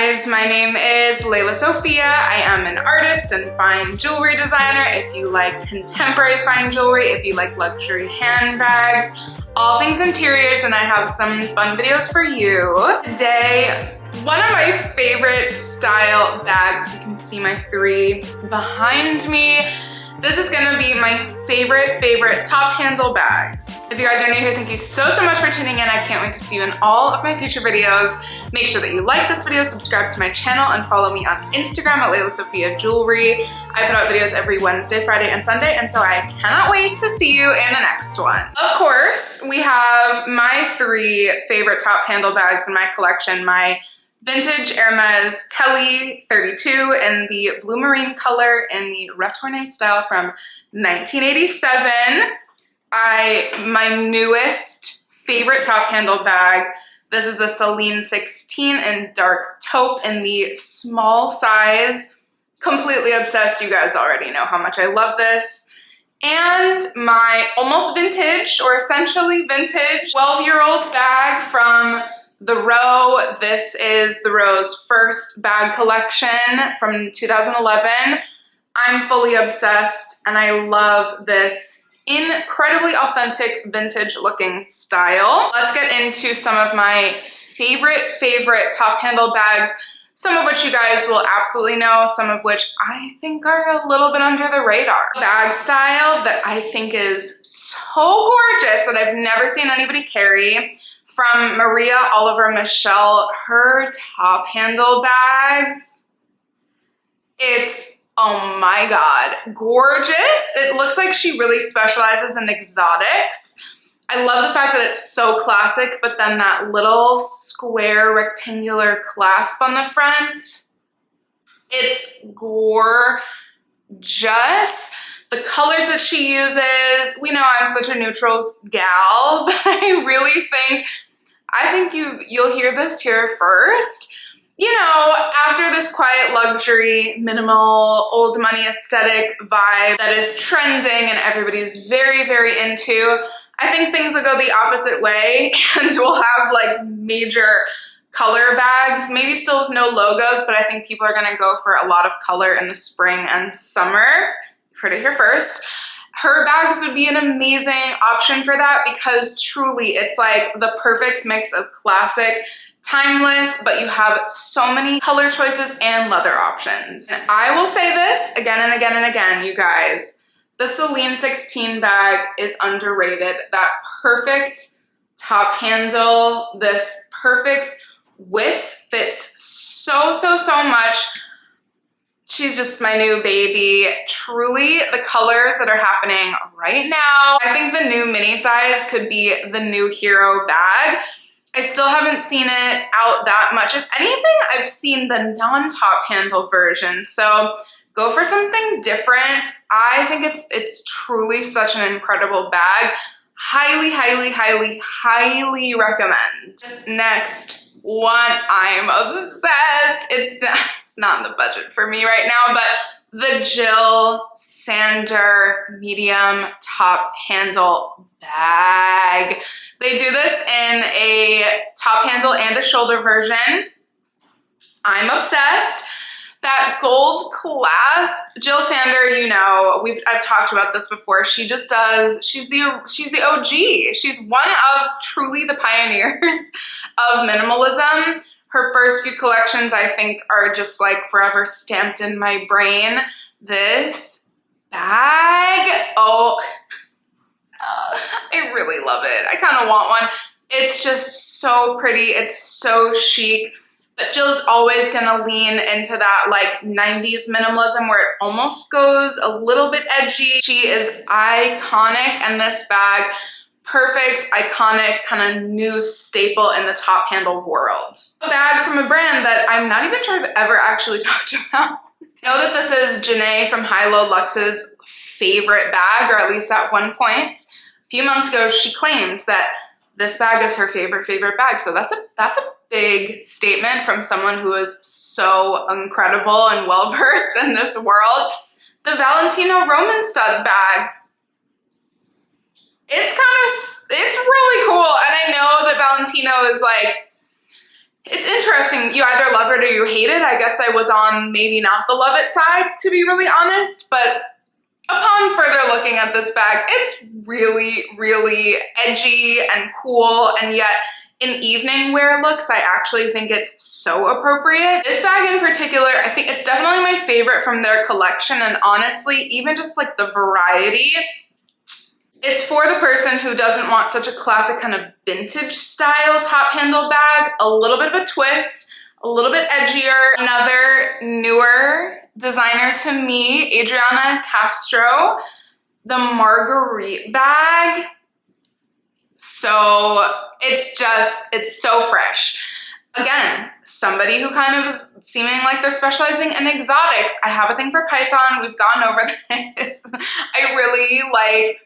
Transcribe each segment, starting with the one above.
guys, my name is Lela Sophia. I am an artist and fine jewelry designer. If you like contemporary fine jewelry, if you like luxury handbags, all things interiors, and I have some fun videos for you. Today, one of my favorite style bags, you can see my three behind me. This is gonna be my favorite top handle bags. If you guys are new here, thank you so much for tuning in. I can't wait to see you in all of my future videos. Make sure that you like this video, subscribe to my channel, and follow me on Instagram at Lela Sophia Jewelry. I put out videos every Wednesday, Friday, and Sunday, and so I cannot wait to see you in the next one. Of course, we have my three favorite top handle bags in my collection. My vintage Hermes Kelly 32 in the blue marine color in the retourné style from 1987. My newest favorite top handle bag. This is the Celine 16 in dark taupe in the small size. Completely obsessed. You guys already know how much I love this. And my almost vintage, or essentially vintage, 12-year-old bag from The Row. This is The Row's first bag collection from 2011. I'm fully obsessed and I love this incredibly authentic vintage looking style. Let's get into some of my favorite top handle bags, some of which you guys will absolutely know, some of which I think are a little bit under the radar. Bag style that I think is so gorgeous that I've never seen anybody carry. From Maria Oliver Michelle, her top handle bags. It's, oh my God, gorgeous. It looks like she really specializes in exotics. I love the fact that it's so classic, but then that little square rectangular clasp on the front. It's gorgeous. The colors that she uses, we know I'm such a neutrals gal, but I think you'll hear this here first. You know, after this quiet luxury, minimal, old money aesthetic vibe that is trending and everybody's very into, I think things will go the opposite way and we'll have like major color bags, maybe still with no logos, but I think people are gonna go for a lot of color in the spring and summer. You've heard it here first. Her bags would be an amazing option for that because truly it's like the perfect mix of classic, timeless, but you have so many color choices and leather options. And I will say this again and again and again, you guys, the Celine 16 bag is underrated. That perfect top handle, this perfect width fits so much. She's just my new baby. Truly, the colors that are happening right now. I think the new mini size could be the new hero bag. I still haven't seen it out that much. If anything, I've seen the non-top handle version. So go for something different. I think it's truly such an incredible bag. Highly recommend. Next one, I'm obsessed. It's not in the budget for me right now, but the Jil Sander medium top handle bag. They do this in a top handle and a shoulder version. I'm obsessed. That gold clasp, Jil Sander, you know, I've talked about this before. She's the OG. She's one of truly the pioneers of minimalism. Her first few collections, I think, are just like forever stamped in my brain. This bag, oh, I really love it. I kind of want one. It's just so pretty. It's so chic. But Jill's always gonna lean into that like 90s minimalism where it almost goes a little bit edgy. She is iconic, and this bag, perfect, iconic, kind of new staple in the top handle world. A bag from a brand that I'm not even sure I've ever actually talked about. I know that this is Janae from High Low Luxe's favorite bag, or at least at one point. A few months ago, she claimed that this bag is her favorite bag. So that's a big statement from someone who is so incredible and well-versed in this world. The Valentino Roman stud bag. It's really cool. And I know that Valentino is like It's interesting. You either love it or you hate it. I guess I was on maybe not the love it side, to be really honest, but upon further looking at this bag, it's really, really edgy and cool, and yet in evening wear looks, I actually think it's so appropriate. This bag in particular, I think it's definitely my favorite from their collection, and honestly, even just like the variety, it's for the person who doesn't want such a classic kind of vintage style top handle bag, a little bit of a twist, a little bit edgier. Another newer designer to me, Adriana Castro, the Marguerite bag. So it's so fresh. Again, somebody who kind of is seeming like they're specializing in exotics. I have a thing for Python. We've gone over this. I really like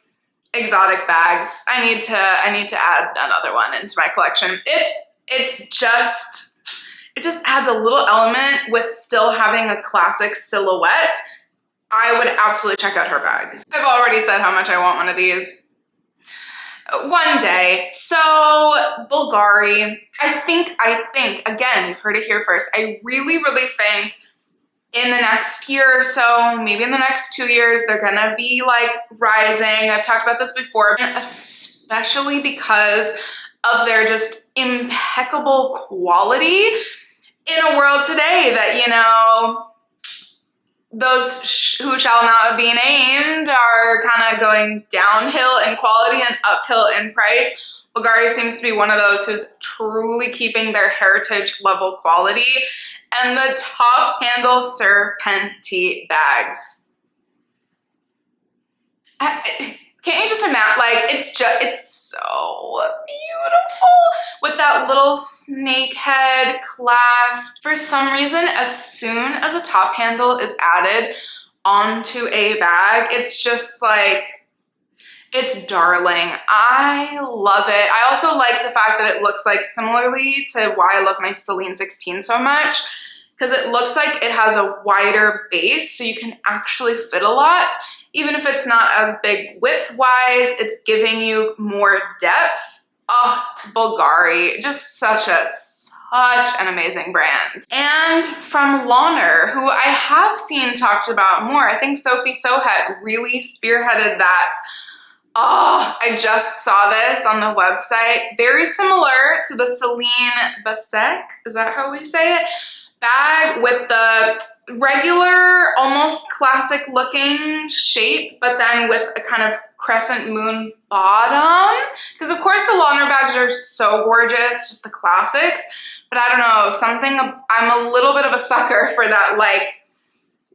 exotic bags. I need to add another one into my collection. It just adds a little element with still having a classic silhouette. I would absolutely check out her bags. I've already said how much I want one of these. One day. So Bulgari, I think, again, you've heard it here first. I really, really think in the next year or so, maybe in the next 2 years, they're gonna be like rising. I've talked about this before, especially because of their just impeccable quality in a world today that, you know, those who shall not be named are kind of going downhill in quality and uphill in price. Bulgari seems to be one of those who's truly keeping their heritage level quality. And the top handle Serpenti bags. Can't you just imagine, like, it's so beautiful with that little snake head clasp. For some reason, as soon as a top handle is added onto a bag, it's just like, it's darling. I love it. I also like the fact that it looks like, similarly to why I love my Celine 16 so much, because it looks like it has a wider base, so you can actually fit a lot. Even if it's not as big width-wise, it's giving you more depth. Oh, Bulgari, just such an amazing brand. And from Launer, who I have seen talked about more, I think Sophie Sohet really spearheaded that. Oh, I just saw this on the website. Very similar to the Celine Basek, is that how we say it? Bag with the regular, almost classic looking shape, but then with a kind of crescent moon bottom. Because of course the Launer bags are so gorgeous, just the classics, but I don't know, I'm a little bit of a sucker for that like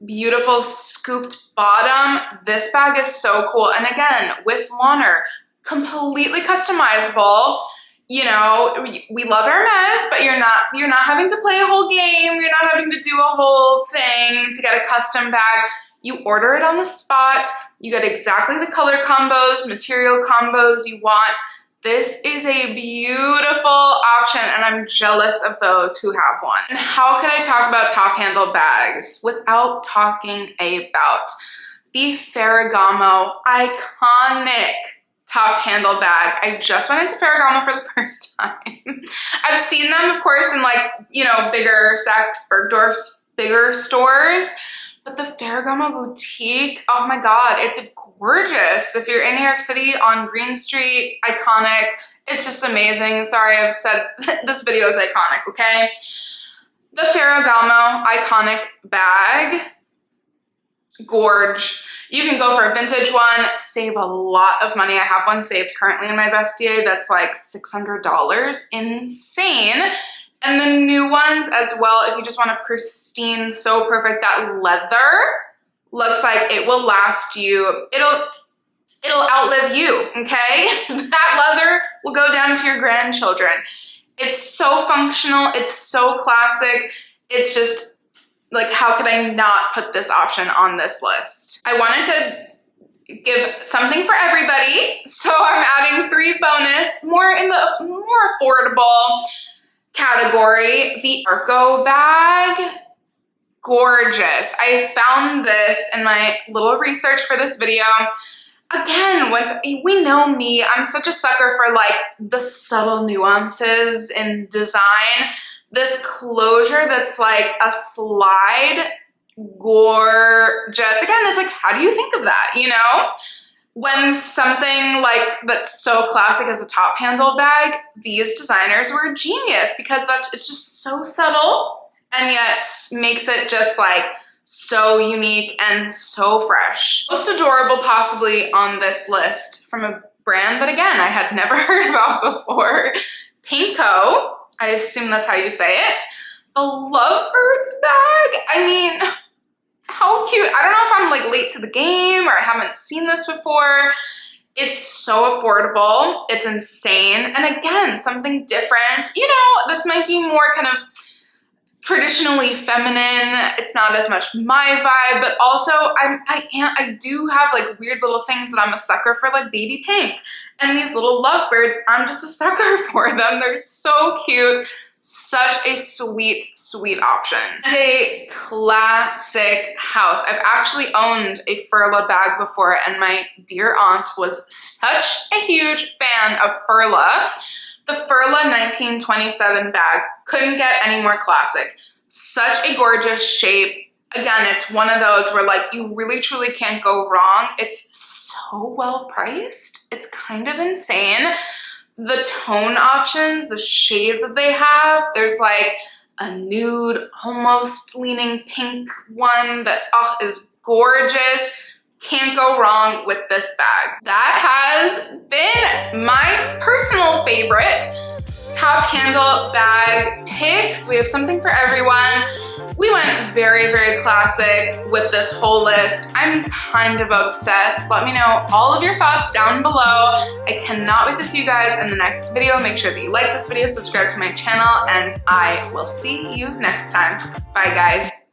beautiful scooped bottom. This bag is so cool. And again, with Launer, completely customizable. You know, we love Hermes, but you're not having to play a whole game. You're not having to do a whole thing to get a custom bag. You order it on the spot. You get exactly the color combos, material combos you want. This is a beautiful option, and I'm jealous of those who have one. And how could I talk about top handle bags without talking about the Ferragamo iconic top handle bag? I just went into Ferragamo for the first time. I've seen them, of course, in like, you know, bigger Saks, Bergdorf's bigger stores, but the Ferragamo boutique, oh my God, it's gorgeous. If you're in New York City on Green Street, iconic. It's just amazing. Sorry, I've said this video is iconic, okay? The Ferragamo iconic bag, gorge. You can go for a vintage one, save a lot of money. I have one saved currently in my vestiaire that's like $600, insane. And the new ones as well, if you just want a pristine, so perfect, that leather looks like it will last you, it'll outlive you, okay? That leather will go down to your grandchildren. It's so functional, it's so classic, it's just, like, how could I not put this option on this list? I wanted to give something for everybody, so I'm adding 3 bonus, more in the more affordable category. The Arco bag, gorgeous. I found this in my little research for this video. Again, we know me, I'm such a sucker for like the subtle nuances in design. this closure that's like a slide, gorgeous. Again, it's like, how do you think of that, you know? When something like that's so classic as a top handle bag, these designers were a genius because it's just so subtle and yet makes it just like so unique and so fresh. Most adorable possibly on this list from a brand that again, I had never heard about before. Pinko, I assume that's how you say it. The Lovebirds bag. I mean, how cute. I don't know if I'm like late to the game or I haven't seen this before. It's so affordable. It's insane. And again, something different. You know, this might be more kind of traditionally feminine. It's not as much my vibe, but also I do have like weird little things that I'm a sucker for, like baby pink. And these little lovebirds, I'm just a sucker for them. They're so cute. Such a sweet, sweet option. And a classic house. I've actually owned a Furla bag before, and my dear aunt was such a huge fan of Furla. The Furla 1927 bag couldn't get any more classic. Such a gorgeous shape. Again, it's one of those where like you really truly can't go wrong. It's so well priced. It's kind of insane. The tone options, the shades that they have, there's like a nude, almost leaning pink one that is gorgeous. Can't go wrong with this bag. That has been my personal favorite top handle bag picks. We have something for everyone. We went very, very classic with this whole list. I'm kind of obsessed. Let me know all of your thoughts down below. I cannot wait to see you guys in the next video. Make sure that you like this video, subscribe to my channel, and I will see you next time. Bye, guys.